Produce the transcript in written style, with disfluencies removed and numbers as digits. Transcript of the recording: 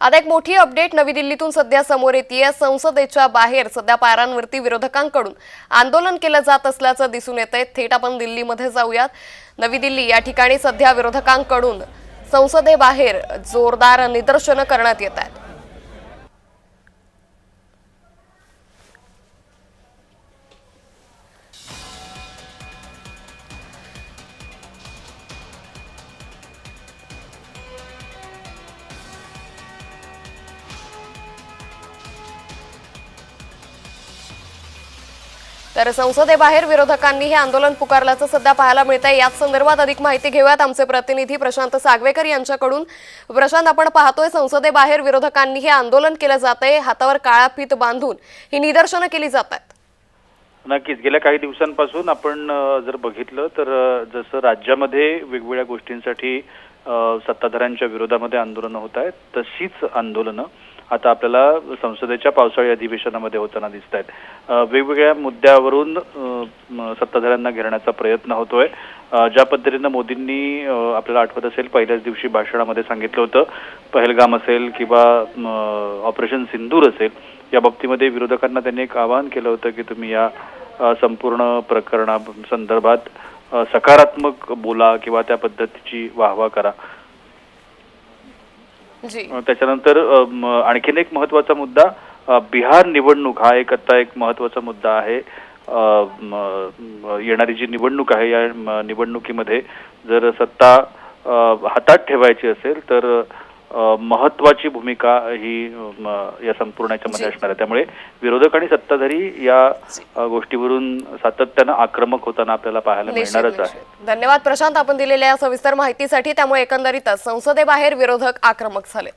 आता एक मोठी अपडेट नवी दिल्लीतून सध्या समोर येतेय। संसदेच्या बाहेर सध्या पायऱ्यांवरती विरोधकांकडून आंदोलन केलं जात असल्याचं दिसून येतंय। थेट आपण दिल्लीमध्ये जाऊयात। नवी दिल्ली या ठिकाणी सध्या विरोधकांकडून संसदेबाहेर जोरदार निदर्शनं करण्यात येत आहेत। तर संसदेबाहेर विरोधकांनी हे आंदोलन पुकारल्याचं सध्या पाहायला मिळतंय। याच संदर्भात अधिक माहिती घेऊयात आमचे प्रतिनिधी प्रशांत सागवेकर यांच्याकडून। प्रशांत, आपण पाहतोय संसदेबाहेर विरोधकांनी हे आंदोलन केलं जातंय, हातावर काळा फीत बांधून ही निदर्शनं केली जात आहेत। नक्कीच गेल्या काही दिवसांपासून आपण जर बघितलं तर जसं राज्यामध्ये वेगवेगळ्या गोष्टींसाठी सत्ताधाऱ्यांच्या विरोधामध्ये आंदोलनं होत आहेत, तशीच आंदोलनं आता आपल्याला संसदेच्या पावसाळी अधिवेशनामध्ये होताना दिसत आहेत। वेगवेगळ्या मुद्द्यावरून सत्ताधाऱ्यांना घेरण्याचा प्रयत्न होतोय। ज्या पद्धतीनं मोदींनी आपल्याला आठवत असेल पहिल्याच दिवशी भाषणामध्ये सांगितलं होतं, पहलगाम असेल किंवा ऑपरेशन सिंदूर असेल, या बाबतीमध्ये विरोधकांना त्यांनी एक आवाहन केलं होतं की तुम्ही या संपूर्ण प्रकरणा संदर्भात सकारात्मक बोला किंवा त्या पद्धतीची वाहवा करा। त्याच्यानंतर आणखीन एक महत्त्वाचा मुद्दा बिहार निवडणूक हा एक आता एक महत्त्वाचा मुद्दा आहे। येणारी जी निवडणूक आहे या निवडणुकीमध्ये जर सत्ता हातात ठेवायची असेल तर महत्त्वाची भूमिका ही या संपूर्ण याच्यामध्ये असणार आहे। त्यामुळे विरोधक आणि सत्ताधारी या गोष्टीवरून सातत्यानं आक्रमक होताना आपल्याला पाहायला मिळणारच आहे। धन्यवाद प्रशांत, आपण दिलेल्या सविस्तर माहितीसाठी। त्यामुळे एकंदरीतच संसदेबाहेर विरोधक आक्रमक झाले।